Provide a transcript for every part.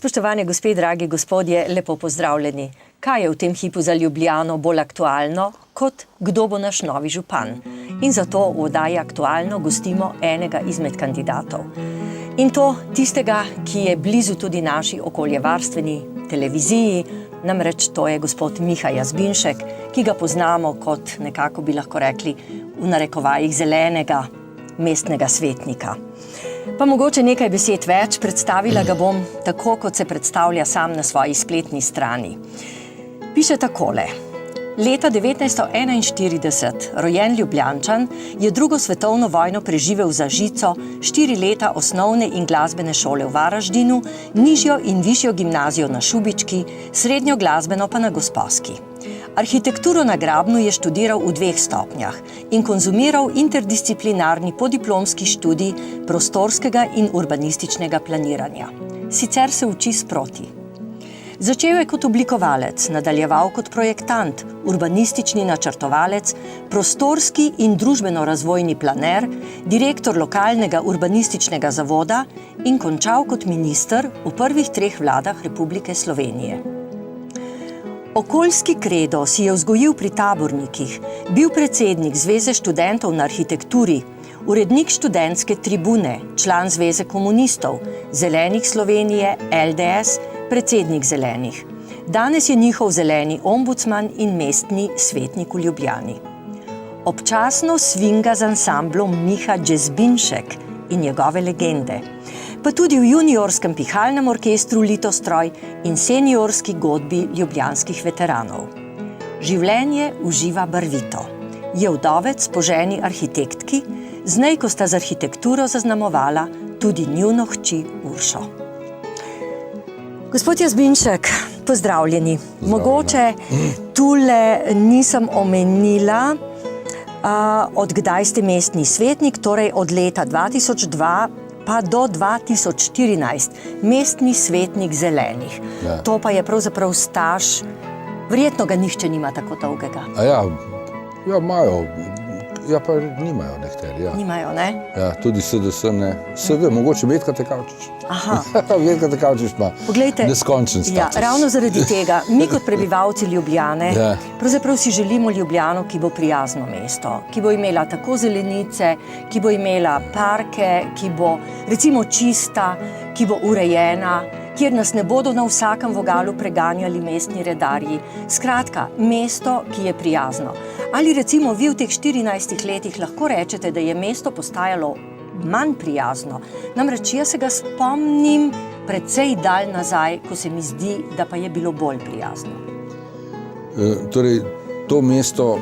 Spoštovane gospe, dragi gospodje, lepo pozdravljeni. Kaj je v tem hipu za Ljubljano bolj aktualno, kot kdo bo naš novi župan? In zato v oddaji Aktualno gostimo enega izmed kandidatov. In to tistega, ki je blizu tudi naši okoljevarstveni televiziji, namreč to je gospod Miha Jazbinšek, ki ga poznamo kot nekako bi lahko rekli v narekovajih zelenega mestnega svetnika. Pa mogoče nekaj besed več, predstavila ga bom tako, kot se predstavlja sam na svoji spletni strani. Piše takole. Leta 1941 rojen Ljubljančan je drugo svetovno vojno preživel za žico, 4 leta osnovne in glasbene šole v Varaždinu, nižjo in višjo gimnazijo na Šubički, srednjo glasbeno pa na Gosposki. Arhitekturo na Grabnu je študiral v 2 stopnjah in konzumiral interdisciplinarni podiplomski študij prostorskega in urbanističnega planiranja. Sicer se uči sproti. Začel je kot oblikovalec, nadaljeval kot projektant, urbanistični načrtovalec, prostorski in družbeno-razvojni planer, direktor lokalnega urbanističnega zavoda in končal kot minister v prvih 3 vladah Republike Slovenije. Okoljski kredo si je vzgojil pri tabornikih, bil predsednik Zveze študentov na arhitekturi, urednik študentske tribune, član Zveze komunistov, Zelenih Slovenije, LDS, predsednik Zelenih. Danes je njihov zeleni ombudsman in mestni svetnik v Ljubljani. Občasno svinga z ansamblom Miha Jazbinšek in njegove legende, pa tudi v juniorskem pihalnem orkestru Litostroj in seniorski godbi ljubljanskih veteranov. Življenje uživa barvito. Je vdovec po ženi arhitektki, z nej, ko sta z arhitekturo zaznamovala tudi njuno hči Uršo. Gospod Jazbinšek, pozdravljeni. Mogoče tule nisem omenila, od kdaj ste mestni svetnik, torej od leta 2002 pa do 2014, mestni svetnik Zelenih. Ja. To pa je pravzaprav staž, verjetno ga nihče nima tako dolgega. Ja, imajo, ja pa nimajo nekateri. Ja. Nimajo, ne? Ja, tudi SDS ne. SD, mogoče Metka Tekavčič. Aha. Metka Tekavčič pa neskončen status. Ja, ravno zaradi tega, mi kot prebivalci Ljubljane, pravzaprav si želimo Ljubljano, ki bo prijazno mesto, ki bo imela tako zelenice, ki bo imela parke, ki bo recimo čista, ki bo urejena, kjer nas ne bodo na vsakem vogalu preganjali mestni redarji. Skratka, mesto, ki je prijazno. Ali recimo vi v teh 14 letih lahko rečete, da je mesto postajalo manj prijazno? Namreč jaz se ga spomnim precej dalj nazaj, ko se mi zdi, da pa je bilo bolj prijazno. Torej, to mesto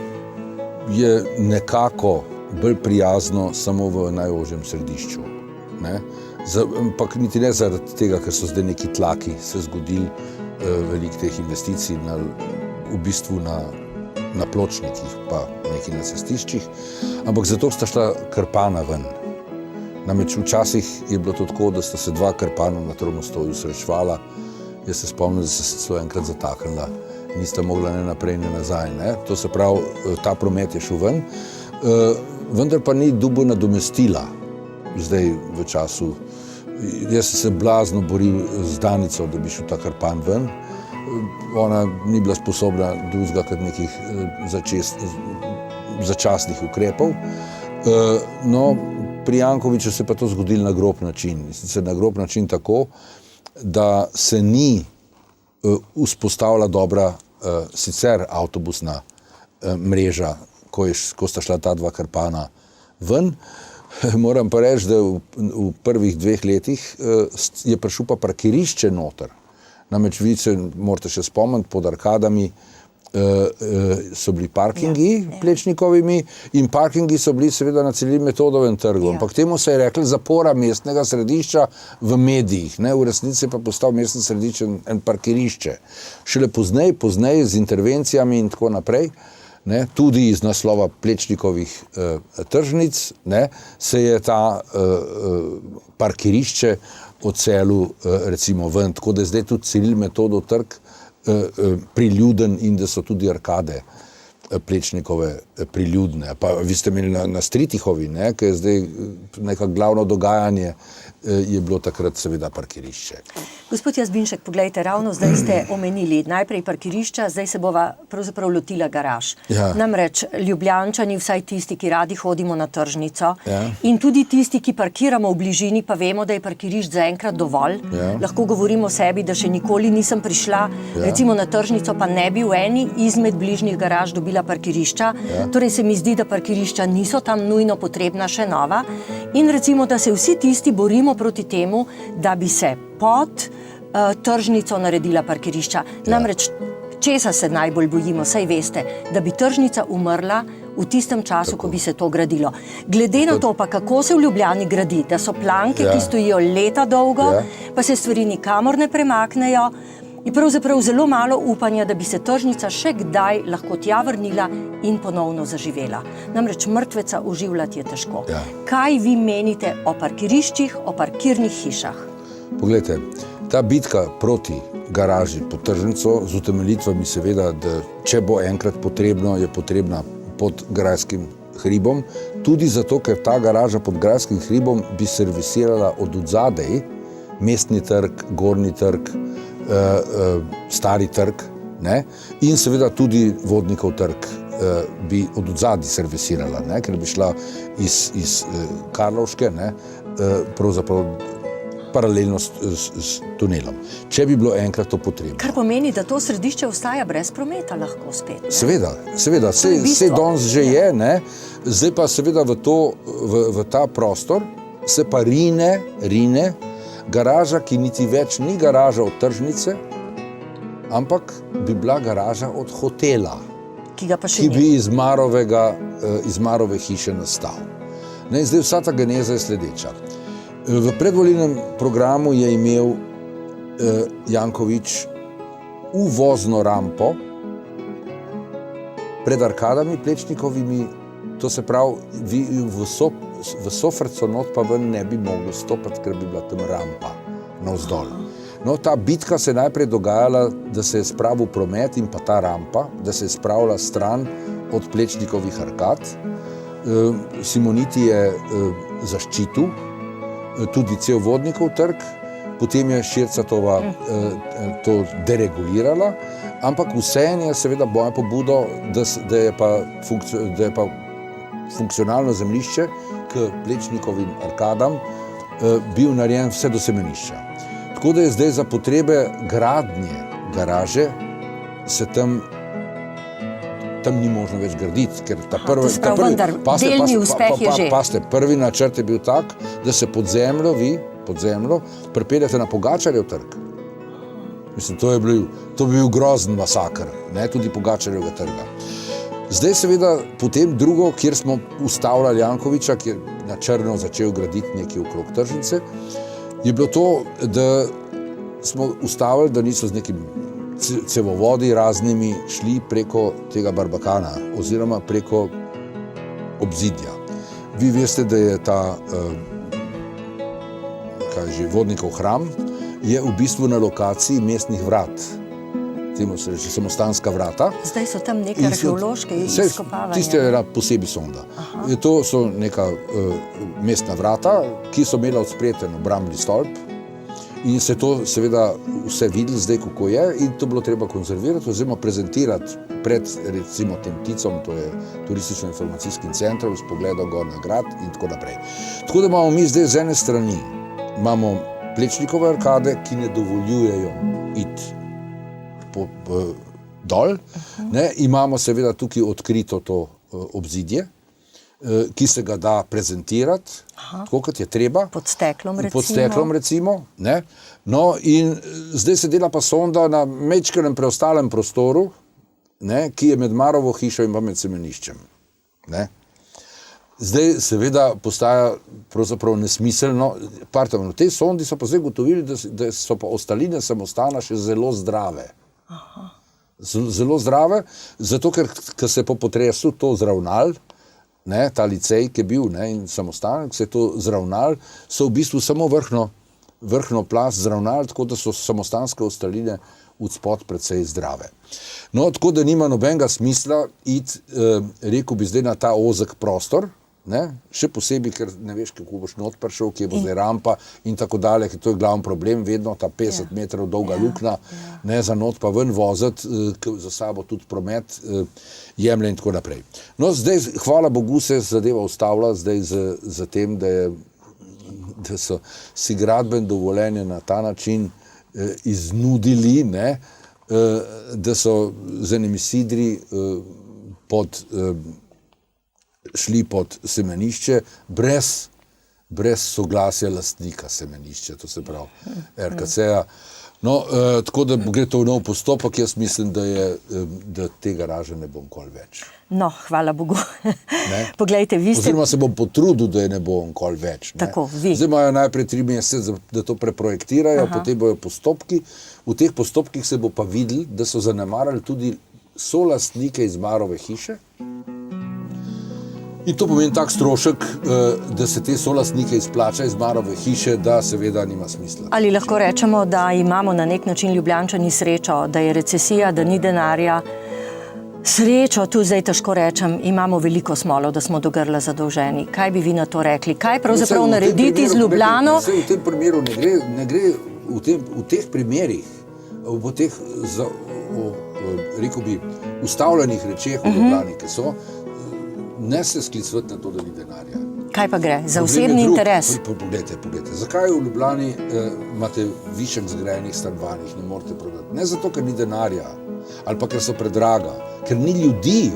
je nekako bolj prijazno samo v najožjem središču. Ne? Ampak niti ne zaradi tega, ker so zdaj neki tlaki se zgodili veliko teh investicij v bistvu na pločnikih pa neki na cestiščih, ampak zato sta šla krpana ven. Namreč včasih je bilo to tako, da sta se 2 krpana na Tromostovju srečevala. Jaz se spomnim, da se celo enkrat zataknila, nista mogla ne naprej, ne nazaj. Ne? To se pravi, ta promet je šel ven, vendar pa ni dobil nadomestila. Zdaj v času, jaz sem se blazno boril z Danico, da bi šel ta krpan ven. Ona ni bila sposobna drugega kot nekih začasnih ukrepov. No, pri Jankoviću se pa to zgodilo na grob način. Sicer na grob način tako, da se ni vzpostavila dobra sicer avtobusna mreža, ko sta šla ta 2 krpana ven. Moram pa reči, da v prvih 2 letih je prišel pa parkirišče noter. Namreč vi se morate še spomniti, pod arkadami so bili parkingi Plečnikovimi in parkingi so bili seveda na Celim Metodovem trgu. Ampak temu se je rekli zapora mestnega središča v medijih. Ne? V resnici pa postal mestno središče en parkirišče. Šele pozneje z intervencijami in tako naprej, ne, tudi iz naslova Plečnikovih tržnic, ne, se je ta parkirišče odselil recimo ven, tako da je zdaj tudi Celil Metodov trg priljuden in da so tudi arkade Plečnikove priljudne. Pa vi ste imeli na Stritihovi, ne, ki je zdaj neko glavno dogajanje, je bilo takrat seveda parkirišče. Gospod Jazbinšek, poglejte, ravno zdaj ste omenili najprej parkirišča, zdaj se bova pravzaprav lotila garaž. Ja. Namreč Ljubljančani, vsaj tisti, ki radi hodimo na tržnico, Ja. in tudi tisti, ki parkiramo v bližini, pa vemo, da je parkirišč zaenkrat dovolj. Ja. Lahko govorimo o sebi, da še nikoli nisem prišla, recimo na tržnico, pa ne bi v eni izmed bližnjih garaž dobila parkirišča. Torej se mi zdi, da parkirišča niso tam nujno potrebna, še nova. In recimo, da se vsi tisti borimo proti temu, da bi se pod tržnico naredila parkirišča. Namreč, česa se najbolj bojimo, saj veste, da bi tržnica umrla v tistem času, ko bi se to gradilo. Glede na to pa, kako se v Ljubljani gradi, da so planke, ki stojijo leta dolgo, pa se stvari nikamor ne premaknejo, je pravzaprav zelo malo upanja, da bi se tržnica še kdaj lahko tja vrnila in ponovno zaživela. Namreč mrtveca oživljati je težko. Ja. Kaj vi menite o parkiriščih, o parkirnih hišah? Poglejte, ta bitka proti garaži pod tržnico z utemeljitvami seveda, da če bo enkrat potrebno, je potrebna pod Grajskim hribom, tudi zato, ker ta garaža pod Grajskim hribom bi servisirala od odzadej Mestni trg, Gornji trg, Stari trg, ne? In seveda tudi Vodnikov trg bi od odzadaj servisirala, ne? Ker bi šla iz Karlovške, ne? Pravzaprav paralelno s tunelom, če bi bilo enkrat to potrebno. Kar pomeni, da to središče ostaja brez prometa lahko spet. Ne? Seveda, sej danes že je, ne? Zdaj pa seveda v ta prostor se pa rine garaža, ki niti več ni garaža od tržnice, ampak bi bila garaža od hotela, Ki ga pa še ki ni. bi iz Marove hiše nastal. Ne, zdaj vsa ta geneza je sledeča. V predvolilnem programu je imel Janković uvozno rampo pred arkadami Plečnikovimi, to se pravi, vi v Sofrco not pa ven ne bi mogli stopiti, ker bi bila tam rampa navzdol. No, ta bitka se je najprej dogajala, da se je spravil promet in pa ta rampa, da se je spravila stran od Plečnikovih arkad. Simoniti je zaščitil tudi cel Vodnikov trg, potem je Šircatova to deregulirala, ampak vseeno je seveda moja pobuda, da je pa funkcionalno zemljišče k Plečnikovim arkadam bil narejen vse do semenišča. Tako da je zdaj za potrebe gradnje garaže se tam ni možno več graditi, ker delni uspeh je že. Prvi načrt je bil tak, da se pod zemljo pripeljete na Pogačarjev trg. Mislim, to bi bil grozen masakr, ne, tudi Pogačarjevega trga. Zdaj seveda potem drugo, kjer smo ustavljali Jankovića, ki je na črno začel graditi nekaj okrog tržnice, je bilo to, da smo ustavili, da niso z nekim cevovodi raznimi šli preko tega Barbakana oziroma preko obzidja. Vi veste, da je ta Vodnikov hram je v bistvu na lokaciji Mestnih vrat. Temu se reče Samostanska vrata. Zdaj so tam neke arheološke izkopavanja. Tiste je ena posebej sonda. To so neka mestna vrata, ki so imela odspreten obrambni stolp in se to seveda vse videli zdaj, kako je, in to bilo treba konzervirati oziroma prezentirati pred recimo tem Ticom, to je turistično-informacijskim centrom, s pogledom gor na grad in tako naprej. Tako da imamo mi zdaj z ene strani imamo Plečnikove arkade, ki ne dovoljujejo iti dol, ne, imamo seveda tukaj odkrito to obzidje, ki se ga da prezentirati, tako kot je treba. Pod steklom recimo. Ne. No, in zdaj se dela pa sonda na majčkenem preostalem prostoru, ne, ki je med Marovo hišo in pa med semeniščem. Ne. Zdaj seveda postaja pravzaprav nesmiselno. V tej sondi so pa zdaj gotovili, da so pa ostaline samostana še zelo zdrave. Zelo zdrave, zato ker se je po potresu to zravnal, ne, ta licej, ki je bil, ne, in samostan, se je to zravnal, so v bistvu samo vrhno plast zravnali, tako da so samostanske ostaline odspod precej zdrave. No, tako da nima nobenega smisla iti, rekel bi zdaj na ta ozek prostor, ne? Še posebej, ker ne veš, kako boš not prišel, kje bo zdaj rampa in tako dalje, ker to je glavni problem, vedno ta 50 metrov dolga luknja, ne, za not pa ven voziti, za sabo tudi promet jemlje in tako naprej. No, zdaj, hvala Bogu, se je zadeva ustavila zdaj za tem, da so si gradbeno dovoljenje na ta način iznudili, ne, da so z enimi sidri šli pod semenišče brez soglasja lastnika semenišča, to se pravi RKC-ja. No, tako da gre to v nov postopek, jaz mislim, da te garaže ne bom nikoli več. No, hvala Bogu. Poglejte, vi ste... Oziroma se bom potrudil, da je ne bom nikoli več. Ne? Tako, vi. Zdaj imajo najprej 3 mesece, da to preprojektirajo, potem bojo postopki. V teh postopkih se bo pa videli, da so zanemarili tudi solastnike iz Marove hiše. In to pomeni tak strošek, da se te solastnike izplača iz Marove hiše, da seveda nima smisla. Ali lahko rečemo, da imamo na nek način Ljubljančani srečo, da je recesija, da ni denarja? Srečo, tu zdaj težko rečem, imamo veliko smolo, da smo do grla zadolženi. Kaj bi vi na to rekli? Kaj pravzaprav narediti z Ljubljano? V tem primeru ne gre v teh primerih, v teh, rekel bi, ustavljenih rečeh v Ljubljani, ki so, ne se sklicovati na to, da ni denarja. Kaj pa gre? Za osebni interes? Poglejte. Zakaj v Ljubljani imate višek zgrajenih stanovanj, jih ne morete prodati? Ne zato, ker ni denarja, ali pa ker so predraga, ker ni ljudi.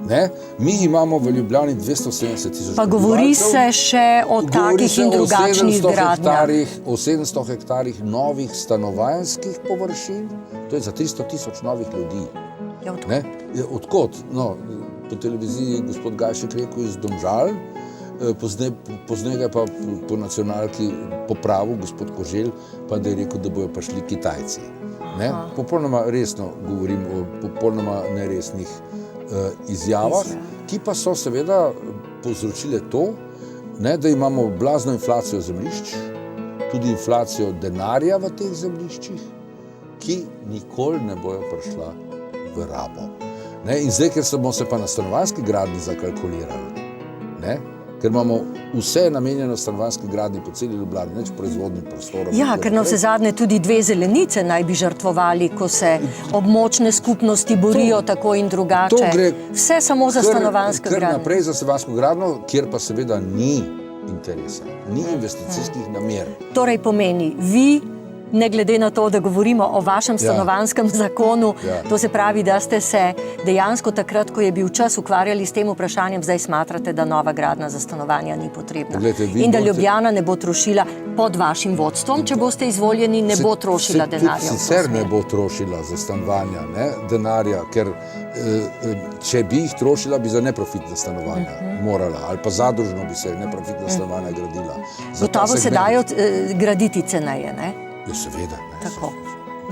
Ne? Mi imamo v Ljubljani 270 000 pa govori se še o takih in drugačnih gradnjah. O 700 hektarih novih stanovanjskih površin, to je za 300 000 novih ljudi. Ne? Odkot? No, po televiziji gospod Gajšek rekel iz Domžal, pozneje ga pa po nacionalki popravil gospod Koželj, pa da je rekel, da bojo prišli Kitajci. Ne? Popolnoma resno govorim o popolnoma neresnih izjavah, ki pa so seveda povzročile to, ne, da imamo blazno inflacijo zemljišč, tudi inflacijo denarja v teh zemljiščih, ki nikoli ne bojo prišla v rabo. Ne, in zdaj, ker smo se pa na stanovanjski gradnji zakalkulirali, ne, ker imamo vse namenjeno stanovanjski gradnji po celi Ljubljani, neč proizvodnim prostorom. Ja, ker na vsezadnje tudi 2 zelenice naj bi žrtvovali, ko se območne skupnosti borijo tako in drugače. Vse samo za stanovanjsko gradnjo. Kar naprej za stanovanjsko gradnjo, kjer pa seveda ni interesa, ni investicijskih namer. Torej pomeni, vi, ne glede na to, da govorimo o vašem stanovanjskem zakonu, to se pravi, da ste se dejansko takrat, ko je bil čas, ukvarjali s tem vprašanjem, zdaj smatrate, da nova gradnja za stanovanja ni potrebna. In da Ljubljana ne bo trošila pod vašim vodstvom, če boste izvoljeni, ne bo trošila denarja. Sicer ne bo trošila za stanovanja, ne, denarja, ker če bi jih trošila, bi za neprofitna stanovanja morala, ali pa zadružno bi se neprofitna stanovanja gradila. Gotovo se dajo graditi ceneje, ne? Ja, seveda. Tako.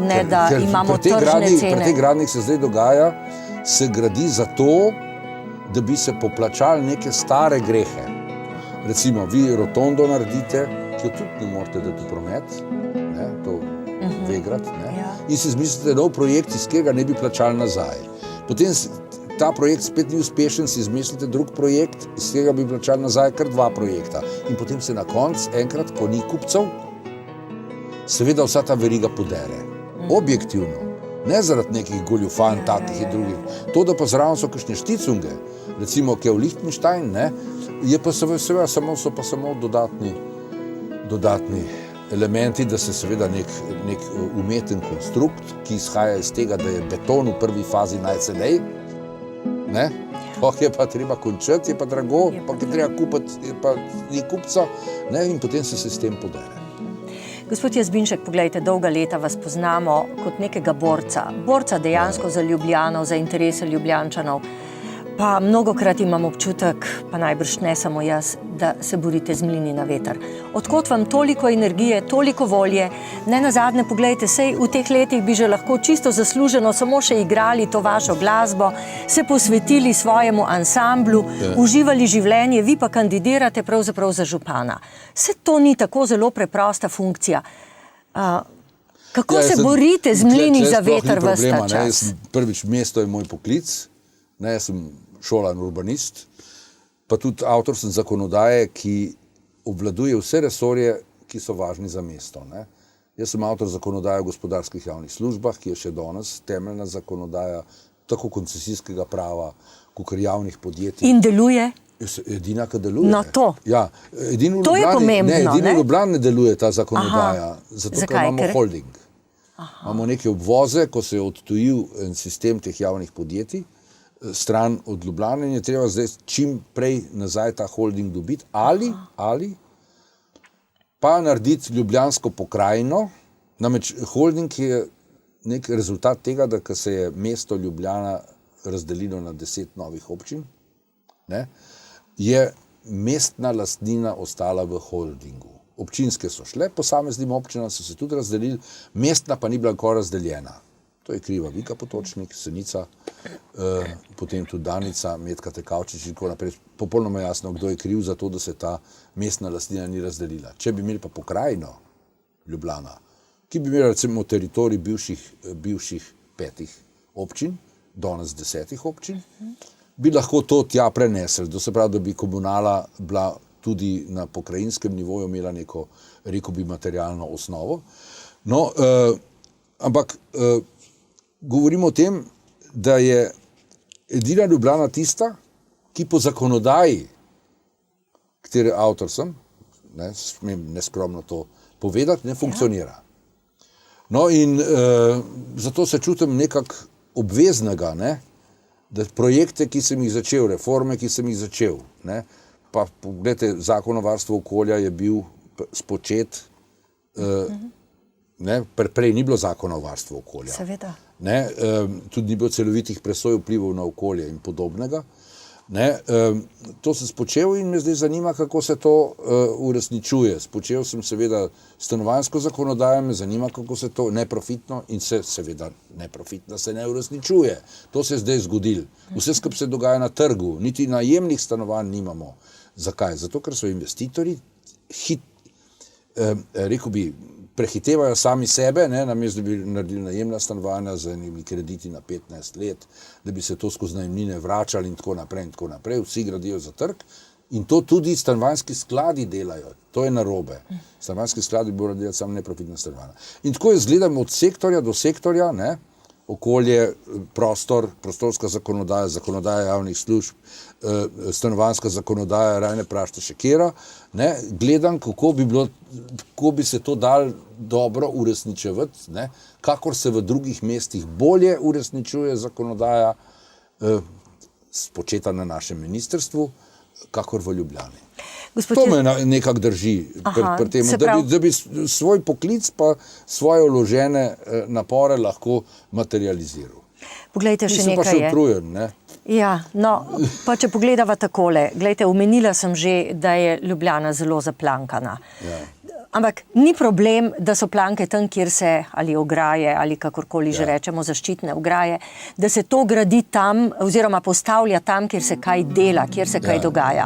Ne, da imamo tržne cene. Pri teh gradnjah se zdaj dogaja, se gradi zato, da bi se poplačali neke stare grehe. Recimo, vi rotondo naredite, ki jo tudi ne morete dati v promet, ne, to Vegrad, ne, in si izmislite nov projekt, iz katerega ne bi plačali nazaj. Potem ta projekt spet ni uspešen, si izmislite drug projekt, iz katerega bi plačali nazaj kar 2 projekta. In potem se na koncu enkrat, ko ni kupcev, seveda vsa ta veriga podere. Objektivno. Ne zaradi nekih goljufanj, takih in drugih. To, da pa zraven so kakšne šticunge, recimo, ki je v Lichtenstein, ne, je pa seveda so pa samo dodatni elementi, da se seveda nek umeten konstrukt, ki izhaja iz tega, da je beton v prvi fazi najcenej, ne, pa je pa treba končati, je pa drago, pa je treba kupiti, pa ni kupca, ne, in potem se s tem podere. Gospod Jazbinšek, poglejte, dolga leta vas poznamo kot nekega borca dejansko za Ljubljano, za interese Ljubljančanov. Pa mnogokrat imam občutek, pa najbrž ne samo jaz, da se borite z mlini na veter. Odkot vam toliko energije, toliko volje? Ne nazadnje, poglejte, sej v teh letih bi že lahko čisto zasluženo samo še igrali to vašo glasbo, se posvetili svojemu ansamblu, uživali življenje, vi pa kandidirate pravzaprav za župana. Saj to ni tako zelo preprosta funkcija. Kako se borite z mlini za veter ves ta čas? Prvič, mesto je moj poklic, ne, jaz sem šolan urbanist, pa tudi avtor sem zakonodaje, ki obvladuje vse resorje, ki so važni za mesto. Ne. Jaz sem avtor zakonodaje o gospodarskih javnih službah, ki je še danes temeljna zakonodaja, tako koncesijskega prava, kakor javnih podjetij. In deluje? Edina, ki deluje. No to. Ja, To je pomembno, ne? Edino v Ljubljani ne deluje ta zakonodaja, zato ker Zakaj? imamo holding. Imamo neke obvoze, ko se je odtujil en sistem teh javnih podjetij, stran od Ljubljane in je treba zdaj čim prej nazaj ta holding dobiti ali pa narediti ljubljansko pokrajino. Namreč holding je nek rezultat tega, da ko se je mesto Ljubljana razdelilo na 10 novih občin, ne, je mestna lastnina ostala v holdingu. Občinske so šle, posameznim občinam so se tudi razdelili, mestna pa ni bila nikoli razdeljena. To je kriva Vika Potočnik, Senica, potem tudi Danica, Metka Tekavčič in tako naprej. Popolnoma jasno, kdo je kriv za to, da se ta mestna lastnina ni razdelila. Če bi imeli pa pokrajino Ljubljana, ki bi imela recimo teritorij bivših 5 občin, danes 10 občin, bi lahko to tja prenesli. To se pravi, da bi komunala bila tudi na pokrajinskem nivoju imela neko, rekel bi, materialno osnovo. No, ampak govorimo o tem, da je edina Ljubljana tista, ki po zakonodaji, katere avtor sem, ne, smem neskromno to povedati, ne funkcionira. No in zato se čutim nekako obveznega, ne, da projekte, ki sem jih začel, reforme, ki sem jih začel, ne, pa pogledajte, Zakon o varstvu okolja je bil spočet, ne, prej ni bilo Zakona o varstvu okolja. Seveda. Ne, tudi ni bilo celovitih presoj vplivov na okolje in podobnega. Ne, to sem spočel in me zdaj zanima, kako se to uresničuje. Spočel sem seveda stanovanjsko zakonodajo, me zanima, kako se to neprofitno in se seveda neprofitno se ne uresničuje. To se je zdaj zgodilo. Vse skupaj se dogaja na trgu, niti najemnih stanovanj nimamo. Zakaj? Zato, ker so investitorji rekel bi, prehitevajo sami sebe, ne, namesto da bi naredili najemna stanovanja z enimi krediti na 15 let, da bi se to skozi najemnine vračali in tako naprej, vsi gradijo za trg in to tudi stanovanjski skladi delajo, to je narobe. Stanovanjski skladi bi morali delati samo neprofitna stanovanja. In tako je zgledamo od sektorja do sektorja, ne, okolje, prostor, prostorska zakonodaja, zakonodaja javnih služb, stanovanjska zakonodaja, Rajne Prašte Šekera, ne, gledam, kako bi se to dal dobro uresničevati, ne, kakor se v drugih mestih bolje uresničuje zakonodaja, spočeta na našem ministrstvu, kakor v Ljubljani. To me nekako drži pri tem, da bi svoj poklic pa svoje vložene napore lahko materializiral. Poglejte, še nekaj je. Nisem pa še utrujen, ne? Ja, no, pa če pogledava takole, glejte, omenila sem že, da je Ljubljana zelo zaplankana. Ja. Ampak ni problem, da so planke tam, kjer se ali ograje ali kakorkoli že rečemo, zaščitne ograje, da se to gradi tam oziroma postavlja tam, kjer se kaj dela, kjer se kaj dogaja.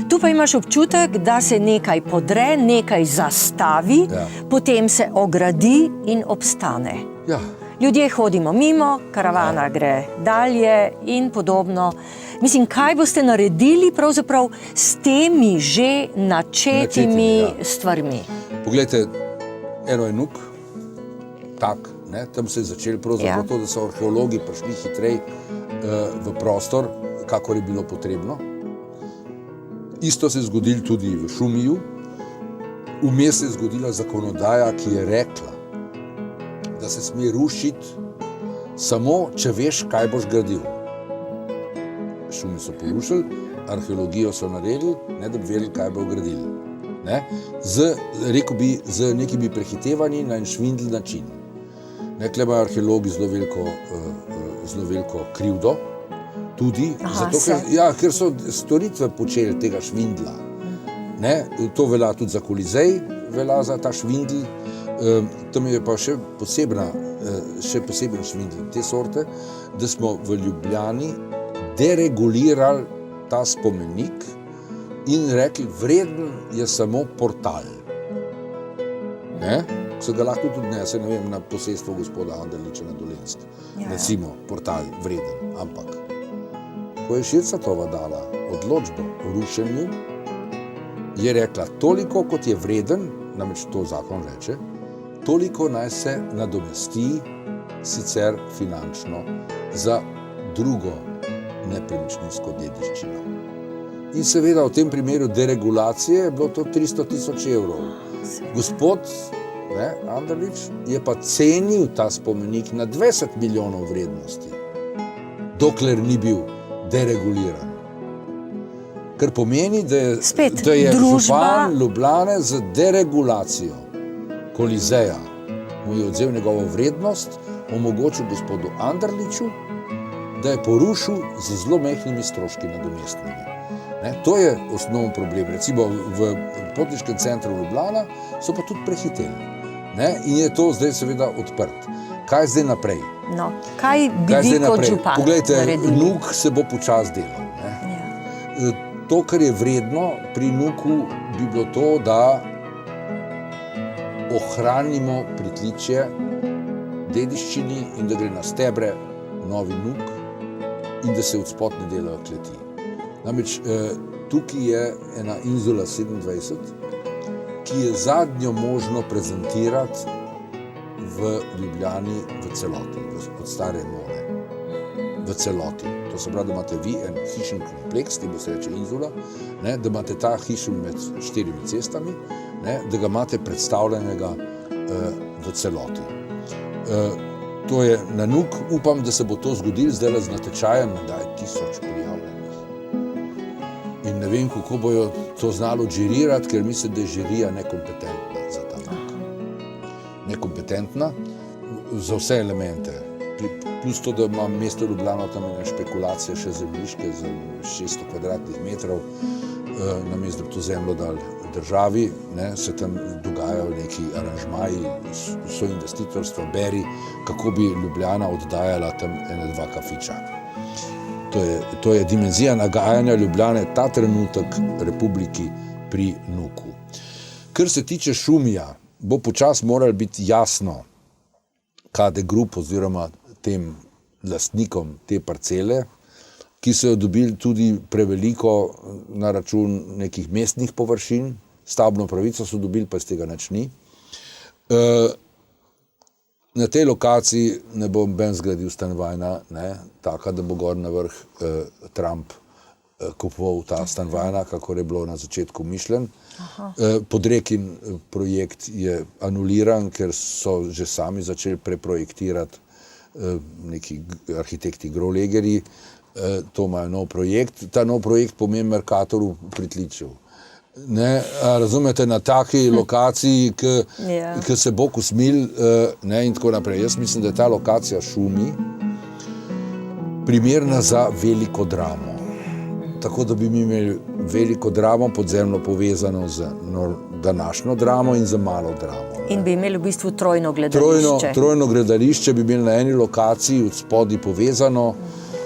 Tu pa imaš občutek, da se nekaj podre, nekaj zastavi, potem se ogradi in obstane. Ja. Ljudje hodimo mimo, karavana gre dalje in podobno. Mislim, kaj boste naredili pravzaprav s temi že načetimi stvarmi? Poglejte, eno je Nuk, tak, ne, tam se je začelo pravzaprav to, da so arheologi prišli hitrej v prostor, kakor je bilo potrebno. Isto se je zgodilo tudi v Šumiju. Vmes se je zgodila zakonodaja, ki je rekla, da se sme rušiti samo, če veš, kaj boš gradil. Šumi so porušili, arheologijo so naredili, ne da bi vedeli, kaj bo gradili. Ne? Rekel bi, z nekimi prehitevanji na en švindl način. Nekaj imajo arheologi zelo veliko krivdo, tudi zato, ker so storitve počeli tega švindla. Ne? To velja tudi za Kolizej, velja za ta švindl. Tam je pa še poseben švindl te sorte, da smo v Ljubljani deregulirali ta spomenik in rekli, vreden je samo portal. Ne? se ga lahko tudi nese, ne vem, na posestvo gospoda Anderliča na Dolensk. Recimo, portal vreden. Ampak, ko je Šircatova dala odločbo o rušenju, je rekla, toliko kot je vreden, namreč to zakon reče, toliko naj se nadomesti sicer finančno za drugo nepremičninsko dediščino. In seveda v tem primeru deregulacije je bilo to 300.000 evrov. Gospod Anderlič je pa cenil ta spomenik na 20 milijonov vrednosti, dokler ni bil dereguliran. Kar pomeni, da je župan Ljubljane z deregulacijo Kolizeja mu je odzel njegovo vrednost, omogočil gospodu Anderliču, da je porušil z zelo majhnimi stroški nadomestnimi. To je osnovni problem. Recimo v potniškem centru Ljubljana so pa tudi prehiteli. In je to zdaj seveda odprt. Kaj zdaj naprej? No, kaj bi vi kot župan naredili? NUK se bo počas delal. To, kar je vredno pri NUK-u, bi bilo to, da ohranimo pritličje dediščini in da gre na stebre novi NUK in da se od spod ne delajo kleti. Namreč tukaj je ena Inzula 27, ki je zadnjo možno prezentirati v Ljubljani v celoti, od Stare More, v celoti. To se pravi, da imate vi en hišni kompleks, temu se reče Inzula, da imate ta hišen med 4 cestami, da ga imate predstavljenega v celoti. To je na NUK, upam, da se bo to zgodilo zdaj z natečajem, da je 1000 prijavljenih. In ne vem, kako bojo to znalo džirirati, ker mislim, da je žirija nekompetentna za ta NUK. Nekompetentna za vse elemente. Plus to, da ima mesto Ljubljano tam ene špekulacije še zemljiške za 600 kvadratnih metrov, namesto da bi to zemljo dali državi, se tam dogajajo neki aranžmaji, soinvestitorstva, beri, kako bi Ljubljana oddajala tam 1-2 kafiča. To je dimenzija nagajanja Ljubljane ta trenutek republiki pri NUK-u. Kar se tiče Šumija, bo počas moralo biti jasno, KD Group oziroma tem lastnikom te parcele, ki so jo dobili tudi preveliko na račun nekih mestnih površin, stavbno pravico so dobili, pa iz tega nič ni. Na tej lokaciji ne bo noben zgradil stanovanja, taka, da bo gor na vrh Trump kupoval ta stanovanja, kakor je bilo na začetku mišljen. Podrekin projekt je anuliran, ker so že sami začeli preprojektirati neki arhitekti Grolegerji. To imajo nov projekt. Ta nov projekt pomeni Mercator v pritličju. Razumete, na taki lokaciji, ki se bo usmil in tako naprej. Jaz mislim, da je ta lokacija Šumi primerna za veliko dramo. Tako da bi mi imeli veliko dramo podzemno povezano z današnjo dramo in z malo dramo. In bi imeli v bistvu trojno gledališče. Trojno gledališče bi imeli na eni lokaciji od spodaj povezano.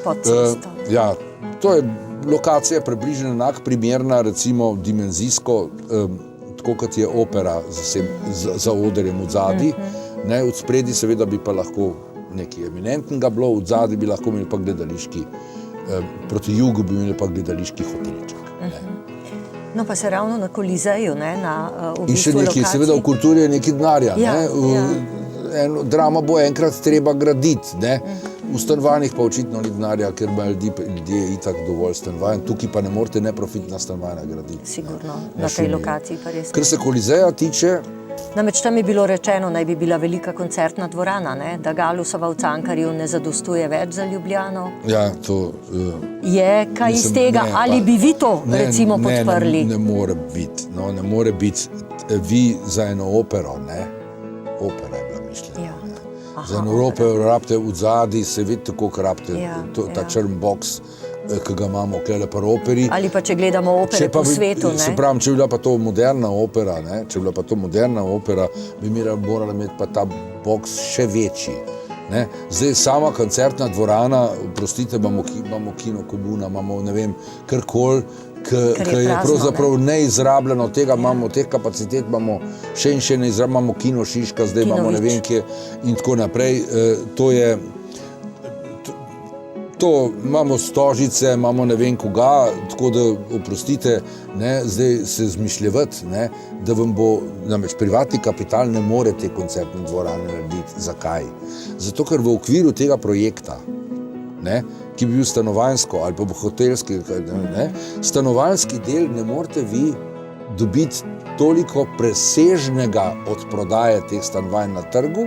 Pod cesto. Ja, to je lokacija približno enak, primerna recimo dimenzijsko, tako kot je opera za odrjem od zadaj. Od spredi seveda bi pa lahko nekaj eminentnega bilo, od zadaj bi lahko imeli pa gledališki, proti jugu bi imeli pa gledališki hotelček. No pa se ravno na Kolizeju, na v bistvu in še nekaj, seveda v kulturi je nekaj denarja. Drama bo enkrat treba graditi. V stanovanjih pa očitno ni denarja, ker imajo ljudje itak dovolj stanovanj. Tukaj pa ne morete neprofitna stanovanja graditi. Sigurno, na tej lokaciji pa res. Kar se Kolizeja tiče... Namreč tam je bilo rečeno, naj bi bila velika koncertna dvorana, da Galusova v Cankarju ne zadostuje več za Ljubljano. Ja, to... Je kaj iz tega? Ali bi vi to recimo podprli? Ne more biti. Ne more biti. Vi za eno opero, opera je bila mišljena. Za eno opero rabite v zadnji, se vidite, koliko rabite ta črn boks, ki ga imamo tukaj pri operi. Ali pa če gledamo opere po svetu. Se pravim, če bi bila pa to moderna opera, bi morala imeti pa ta boks še večji. Zdaj sama koncertna dvorana, prostite, imamo Kino Komuna, imamo ne vem, karkoli, ki je pravzaprav neizrabljeno, teh kapacitet imamo še in še neizrabljeno, imamo Kino Šiška, zdaj imamo ne vem kje in tako naprej. To imamo Stožice, imamo ne vem koga, tako da oprostite, zdaj se zmišljevati, da vam bo, namreč privatni kapital ne more te koncertne dvorane narediti. Zakaj? Zato, ker v okviru tega projekta, ki bi bil stanovanjsko ali pa hotelski, stanovanjski del ne morete vi dobiti toliko presežnega od prodaje teh stanovanj na trgu,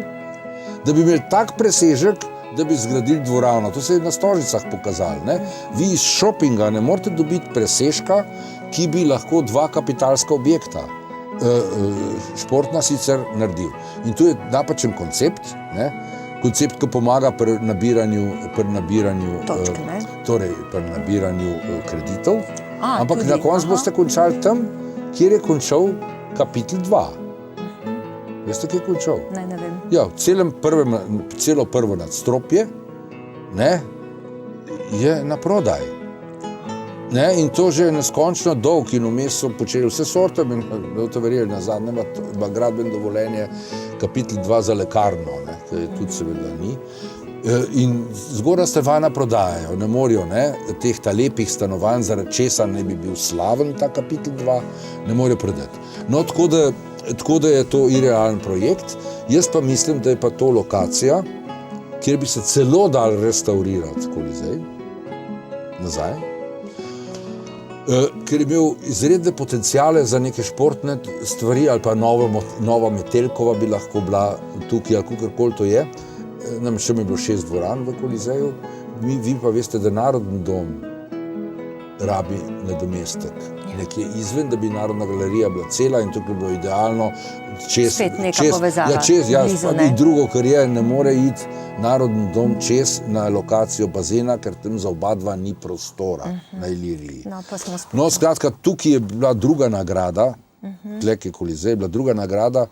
da bi imeli tak presežek, da bi zgradili dvorano. To se je na Stožicah pokazalo. Vi iz šopinga ne morete dobiti presežka, ki bi lahko dva kapitalska objekta športna sicer naredil. In tu je napačen koncept, koncept, ki pomaga pri nabiranju kreditov, ampak na koncu boste končali tam, kjer je končal kapitel 2. Veste, kje je končal? Ne vem. Ja, celo prvo nadstropje je na prodaj. In to že je neskončno dolg in vmes so počeli vse sorte, boste verjeli, na zadnje ima gradbeno dovoljenje kapitel 2 za lekarno, ki je tudi seveda ni. In zgornja stanovanja prodajajo, ne morajo teh lepih stanovanj, zaradi česa ne bi bil slaven ta kapitel 2, ne morajo prodati. No, tako da je to irealen projekt. Jaz pa mislim, da je pa to lokacija, kjer bi se celo dal restaurirati Kolizej nazaj, ker je imel izredne potenciale za neke športne stvari ali pa nova Metelkova bi lahko bila tukaj ali kakorkoli to je. Nam še mi je bilo 6 dvoran v Kolizeju, vi pa veste, da Narodni dom rabi nadomestek. Nekje izven, da bi Narodna galerija bila cela in tukaj bi bilo idealno. Spet neka povezava. In drugo, kar je, ne more iti Narodni dom čez na lokacijo bazena, ker tam za oba dva ni prostora na Iliriji. No, skratka, tukaj je bila druga nagrada, tlek je Kolizej, bila druga nagrada,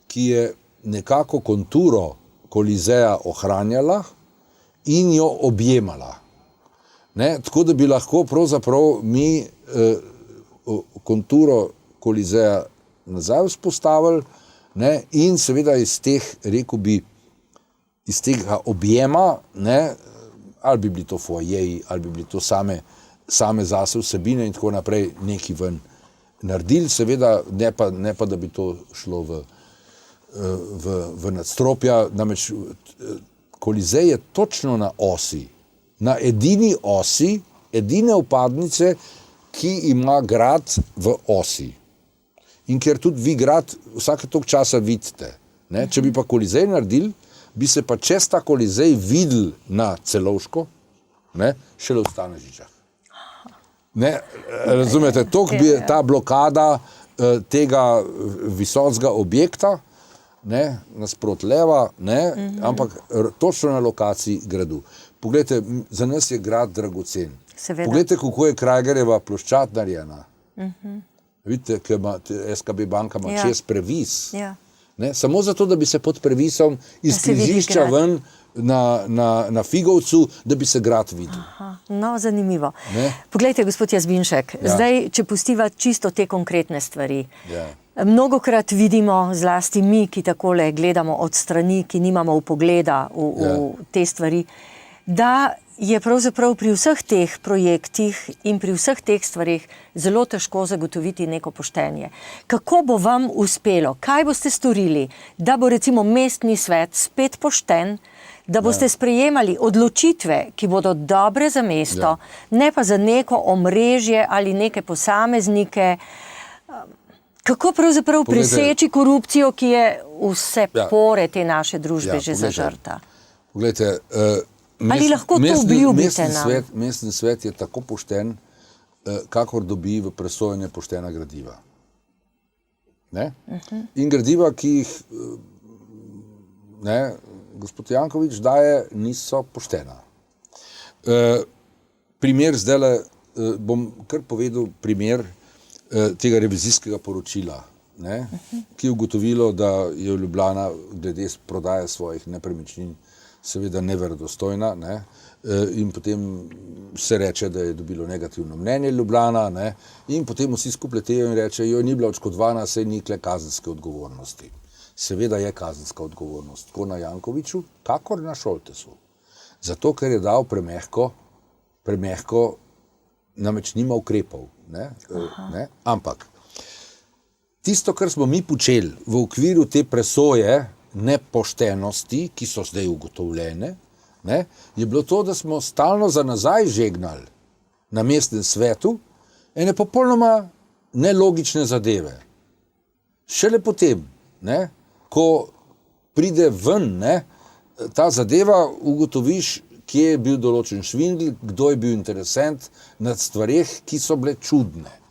ki je nekako konturo Kolizeja ohranjala in jo objemala. Tako da bi lahko pravzaprav mi konturo Kolizeja nazaj vzpostavili in seveda iz teh, rekel bi, iz tega objema, ali bi bili to foajeji, ali bi bili to same zase vsebine in tako naprej, neki ven naredili, seveda ne pa da bi to šlo v nadstropja, namreč Kolizej je točno na osi, na edini osi, edine vpadnice, ki ima grad v osi. In ker tudi vi grad vsake toliko časa vidite. Če bi pa Kolizej naredili, bi se pa čez ta Kolizej videl na Celovško, šele v Stanežičah. Razumete, toliko bi ta blokada tega visokega objekta, nasprot leva, ampak točno na lokaciji gradu. Poglejte, za nas je grad dragocen. Poglejte, kako je Krajgerjeva ploščad narejena. Vidite, ker ima SKB banka ima čez previs. Samo zato, da bi se pod previsom iz križišča ven na Figovcu, da bi se grad videl. No, zanimivo. Poglejte, gospod Jazbinšek, zdaj, če pustiva čisto te konkretne stvari. Mnogokrat vidimo, zlasti mi, ki takole gledamo od strani, ki nimamo vpogleda v te stvari, da je pravzaprav pri vseh teh projektih in pri vseh teh stvarih zelo težko zagotoviti neko poštenje. Kako bo vam uspelo? Kaj boste storili, da bo recimo mestni svet spet pošten, da boste sprejemali odločitve, ki bodo dobre za mesto, ne pa za neko omrežje ali neke posameznike? Kako pravzaprav preseči korupcijo, ki je vse pore te naše družbe že zažrta? Poglejte, ali lahko to obljubite nam? Mestni svet je tako pošten, kakor dobi v presojanje poštena gradiva. In gradiva, ki jih gospod Janković daje, niso poštena. Primer zdajle, bom kar povedal primer tega revizijskega poročila, ki je ugotovilo, da je Ljubljana glede prodaje svojih nepremičnin seveda neverodostojna, ne? In potem se reče, da je dobilo negativno mnenje Ljubljana, ne? In potem vsi skupaj letejo in rečejo, ni bila odškodovana, saj ni kle kazenske odgovornosti. Seveda je kazenska odgovornost, tako na Jankoviću, kakor na Šoltesu. Zato, ker je dal premehko, namreč nima ukrepov. Ne? Ampak tisto, kar smo mi počeli v okviru te presoje nepoštenosti, ki so zdaj ugotovljene, ne, je bilo to, da smo stalno za nazaj žegnali na mestnem svetu ene popolnoma nelogične zadeve. Šele potem, ne, ko pride ven, ne, ta zadeva, ugotoviš, kje je bil določen švindl, kdo je bil interesent nad stvareh, ki so bile čudne.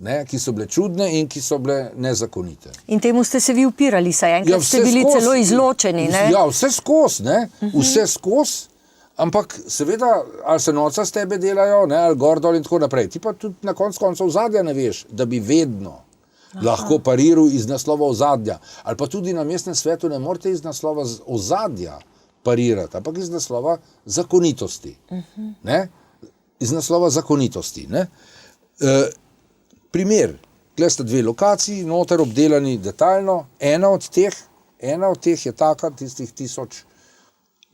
Ne, ki so bile čudne in ki so bile nezakonite. In temu ste se vi upirali, saj enkrat ste bili celo izločeni, ne? Ja, vse skozi, ne, vse skozi, ampak seveda, ali se noca s tebe delajo, ne, ali gor dol in tako naprej. Ti pa tudi na koncu ozadja ne veš, da bi vedno lahko pariral iz naslova ozadja. Ali pa tudi na mestnem svetu ne morete iz naslova ozadja parirati, ampak iz naslova zakonitosti. Ne? Iz naslova zakonitosti. Ne? Primer, tukaj sta dve lokaciji, noter obdelani detaljno, ena od teh je taka, tistih 1000,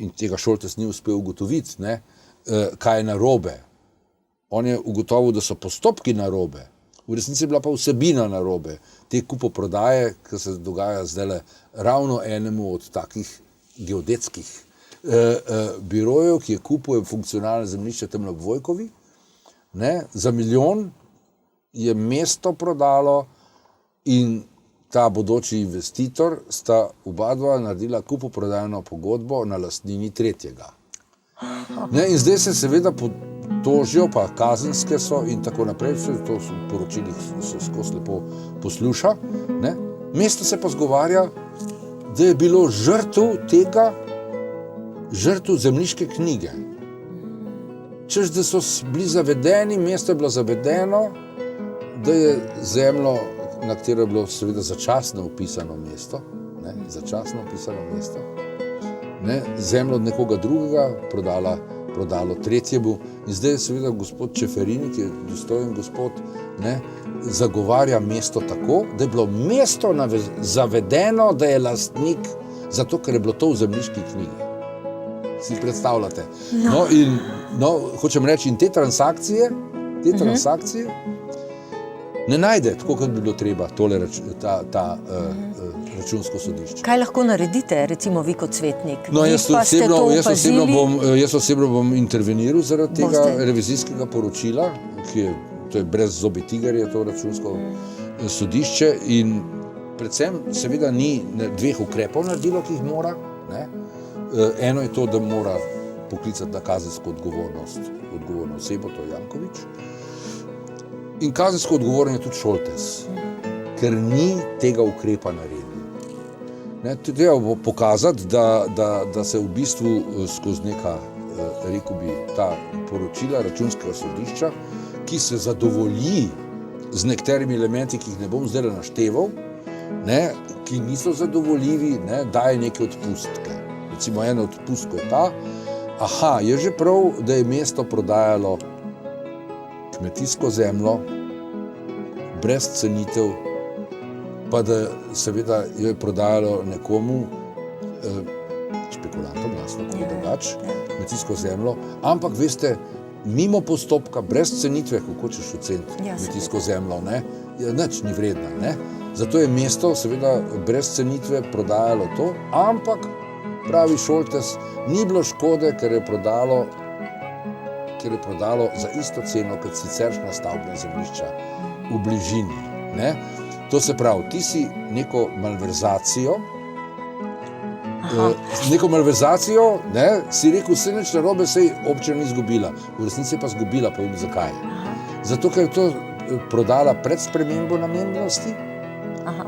in tega Šoltes ni uspel ugotoviti, ne, kaj je narobe. On je ugotovil, da so postopki narobe, v resnici je bila pa vsebina narobe. Te kupoprodaje, ki se dogaja zdajle ravno enemu od takih geodetskih birojev, ki je kupil funkcionalne zemljišče tam na Vojkovi, ne, za 1 milijon je mesto prodalo in ta bodoči investitor sta oba naredila kupoprodajno pogodbo na lastnini tretjega. Ne, in zdaj se seveda tožijo, pa kazenske so in tako naprej, to v poročilih se skozi lepo posluša. Ne. Mesto se pa zgovarja, da je bilo žrtev zemljiške knjige. Češ, da so bili zavedeni, mesto je bilo zavedeno, da je zemljo, na katero je bilo seveda začasno upisano mesto, ne, zemljo od nekoga drugega prodalo tretjemu. In zdaj je seveda gospod Čeferini, ki je dostojen gospod, ne, zagovarja mesto tako, da je bilo mesto zavedeno, da je lastnik, zato ker je bilo to v zemljiški knjigi. Si predstavljate? Hočem reči, in te transakcije ne najde, tako kot bi bilo treba, računsko sodišče. Kaj lahko naredite, recimo vi kot svetnik? No, jaz osebno bom interveniral zaradi tega revizijskega poročila, to je brez zobi tiger, je to računsko sodišče, in predvsem seveda ni 2 ukrepov naredilo, ki jih mora. Ne? Eno je to, da mora poklicati na kazensko odgovorno osebo, to je Janković. In kazensko odgovoren je tudi Šoltes, ker ni tega ukrepa naredil. Treba pokazati, da se v bistvu skozi neka, rekel bi, ta poročila računskega sodišča, ki se zadovolji z nekaterimi elementi, ki jih ne bom zdaj našteval, ne, ki niso zadovoljivi, ne, daje neke odpustke. Recimo ena odpustka je ta, je že prav, da je mesto prodajalo kmetijsko zemljo brez cenitev, pa da seveda jo je prodajalo nekomu, špekulantom, jasno, kako drugače, kmetijsko zemljo, ampak veste, mimo postopka, brez cenitve, kako ćeš oceniti kmetijsko zemljo, ne, nič ni vredna, ne. Zato je mesto seveda brez cenitve prodajalo to, ampak pravi Šoltes, ni bilo škode, ker je prodalo za isto ceno, kot siceršnja stavbna zemljišča v bližini. Ne? To se pravi, ti si neko malverzacijo, ne, si rekel, vse nič narobe, sej občina ni izgubila. V resnici je pa izgubila, povem zakaj. Zato, ker je to prodala pred spremembo namembnosti.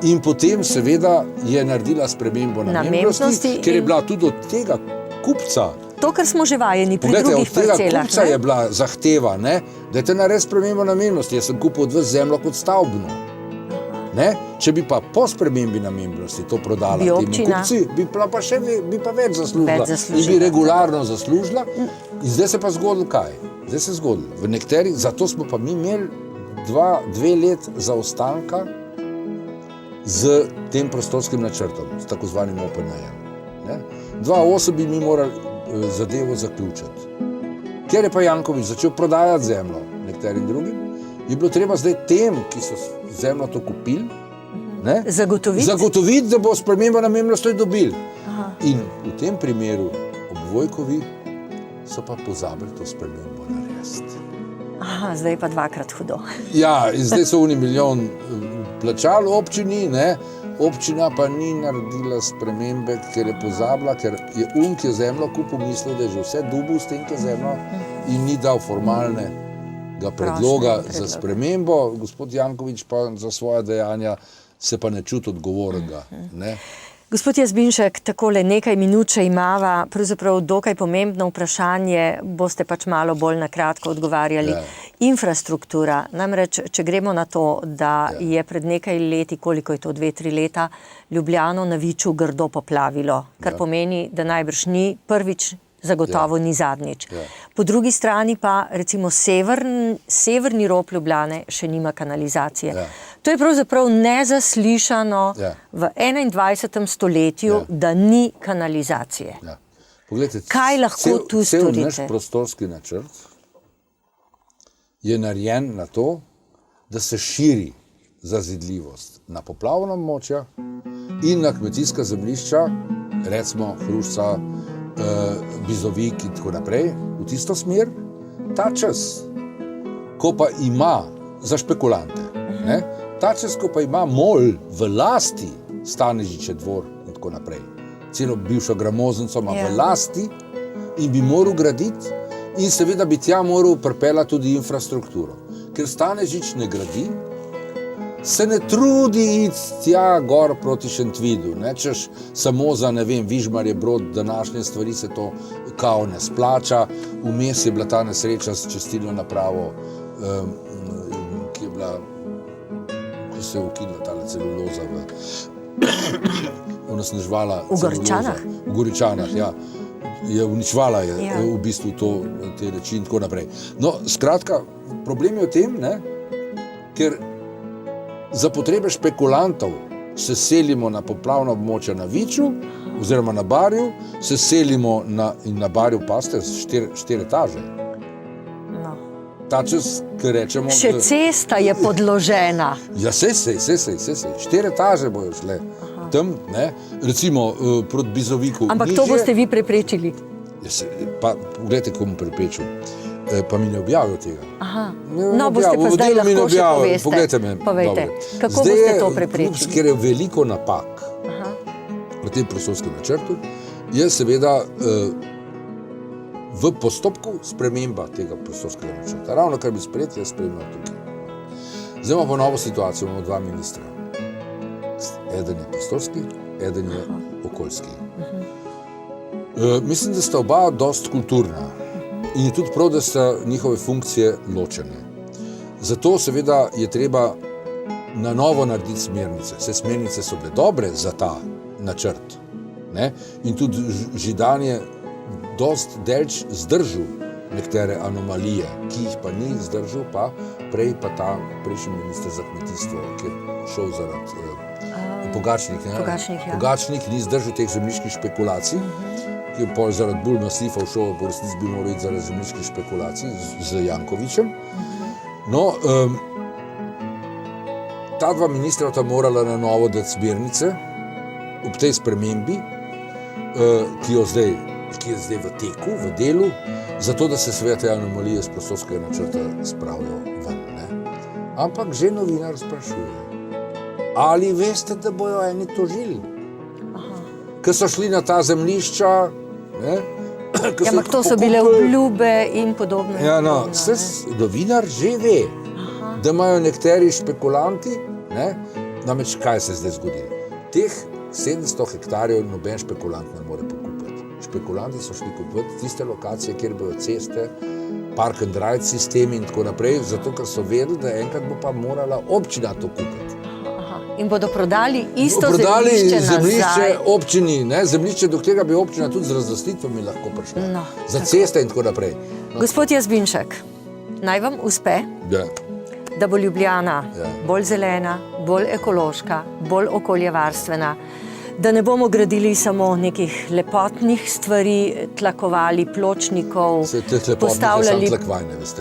In potem seveda je naredila spremembo namembnosti, ker je bila tudi od tega kupca. To, kar smo že vajeni pri drugih parcelah. Od tega kupca je bila zahteva, ne, da je te naredil spremembo namembnosti. Jaz sem kupil od vas zemljo kot stavbno. Ne? Če bi pa po spremembi namembnosti to prodala Bi temu občina- kupci, bi pa več zaslužila. Več zaslužila. In bi regularno zaslužila. In zdaj se pa zgodilo kaj? Zdaj se je zgodilo. V nekaterih, zato smo pa mi imeli 2 let zaostanka z tem prostorskim načrtom, s tako zvanim OPN-jem. 2008 bi mi morali zadevo zaključiti. Ker je pa Janković začel prodajati zemljo nekaterim drugim, je bilo treba zdaj tem, ki so zemljo to kupili, zagotoviti, da bo sprememba namembnosti dobili. In v tem primeru ob Vojkovi so pa pozabili to spremembo narediti. Aha, zdaj je pa dvakrat hudo. Ja, in zdaj so oni milijon plačali občini, ne? Občina pa ni naredila spremembe, ker je pozabila, ker je ki je zemljo kupil, mislil, da je že vse dubu s tem, ki je zemljo, in ni dal formalnega predloga za spremembo. Gospod Janković pa za svoja dejanja se pa ne čuti odgovornega. Ne? Gospod Jazbinšek, takole nekaj minut še imava, pravzaprav dokaj pomembno vprašanje, boste pač malo bolj na kratko odgovarjali. Ja. Infrastruktura, namreč, če gremo na to, da je pred nekaj leti, koliko je to, 2-3 leta, Ljubljano na Viču grdo poplavilo, kar pomeni, da najbrž ni prvič, zagotovo ni zadnjič. Po drugi strani pa recimo severni rob Ljubljane še nima kanalizacije. To je pravzaprav nezaslišano v 21. stoletju, da ni kanalizacije. Poglejte, kaj lahko tu storite? Cel naš prostorski načrt je narejen na to, da se širi zazidljivost na poplavna območja in na kmetijska zemljišča, recimo Hrušca, Bizovik in tako naprej, v tisto smer, ta čas, ko pa ima za špekulante, ta čas, ko pa ima MOL v lasti Stanežiče dvor in tako naprej, celo bivšo gramoznico ima v lasti in bi moral graditi in seveda bi tja moral pripeljati tudi infrastrukturo. Ker Stanežič ne gradi, se ne trudi iti tja gor proti Šentvidu, češ samo za, ne vem, Vižmarje Brod, današnje stvari se to kao ne splača. Vmes je bila ta nesreča s čistilno napravo, ki je bila, ko se je ukinila tale celuloza onesnaževala celuloza. V Goričanah, ja. Je uničvala v bistvu te reči in tako naprej. No, skratka, problem je v tem, ker za potrebe špekulantov se selimo na poplavna območja na Viču oziroma na Barju, se selimo in na Barju paste 4 etaže. No. Ta čas, ki rečemo... Še cesta je podložena. Ja, sej. 4 etaže bojo šle. Tam, recimo proti Bizoviku. Ampak to boste vi preprečili. Pa, pogledajte, komu preprečil. Pa mi ne objavijo tega. No, boste pa zdaj lahko še poveste. Poglejte me. Povejte, kako boste to preprečili? Ker je veliko napak v tem prostorskem načrtu, je seveda v postopku sprememba tega prostorskega načrta. Ravno kar bi sprejeti, je spremljal tukaj. Zdaj imamo pa novo situacijo, imamo 2 ministra. Eden je prostorski, eden je okoljski. Mislim, da sta oba dost kulturna. In je tudi prav, da so njihove funkcije ločene. Zato seveda je treba na novo narediti smernice. Vse smernice so bile dobre za ta načrt. In tudi Židan je dost delč zdržal nekatere anomalije, ki jih pa ni zdržal, pa prej pa ta prejšnji minister za kmetijstvo, ki je šel zaradi Pogačnik ni zdržal teh zemljiških špekulacij, ki je pol zaradi bolj masifov šel, po resnici bi moral iti zaradi zemljiških špekulacij z Jankovićem. No, ta 2 ministra sta morala na novo dati smernice ob tej spremembi, ki je zdaj v teku, v delu, zato da se seveda te anomalije z prostorskega načrta spravijo ven. Ampak že novinar sprašuje, ali veste, da bojo eni tožili? Ker so šli na ta zemljišča, ampak to so bile obljube in podobno. Ja, no, novinar že ve, da imajo nekateri špekulanti, namreč kaj se je zdaj zgodilo? Teh 700 hektarjev noben špekulant ne more pokupiti. Špekulanti so šli kupiti tiste lokacije, kjer bojo ceste, park and ride sistemi in tako naprej, zato ker so vedeli, da enkrat bo pa morala občina to kupiti. in bodo prodali isto Prodali zemljišče nazaj. občini, ne? Zemljišče, do tega bi občina tudi z razlastitvami lahko prišla. No, za ceste in tako naprej. Gospod Jazbinšek, naj vam uspe, Ja. da bo Ljubljana Ja. bolj zelena, bolj ekološka, bolj okoljevarstvena, da ne bomo gradili samo nekih lepotnih stvari, tlakovali pločnikov, Se teh lepotnih je samo tlakvajne, veste.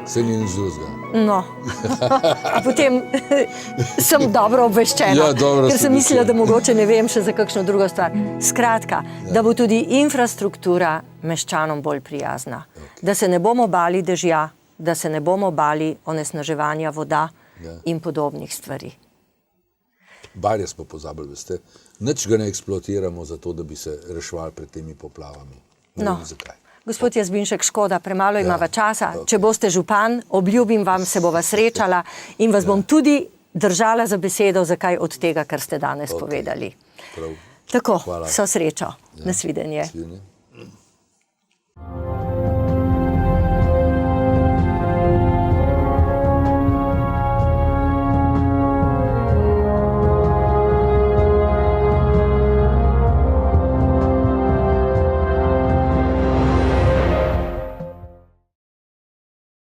Se ni nič drugega. No, a potem sem dobro obveščena, Ja, dobro ker si sem mislila, obveščena. da mogoče ne vem še za kakšno drugo stvar. Skratka, da bo tudi infrastruktura meščanom bolj prijazna. Da se ne bomo bali dežja, da se ne bomo bali onesnaževanja voda in podobnih stvari. Barje smo pozabili, veste. Nič ga ne eksploatiramo zato, da bi se reševali pred temi poplavami. Ne No. vem zakaj. Gospod Jazbinšek, škoda, premalo imava časa. Če boste župan, obljubim vam, se bova srečala in vas bom tudi držala za besedo, zakaj od tega, kar ste danes povedali. Prav. Tako, Hvala. vso srečo. Nasvidenje. Nasvidenje.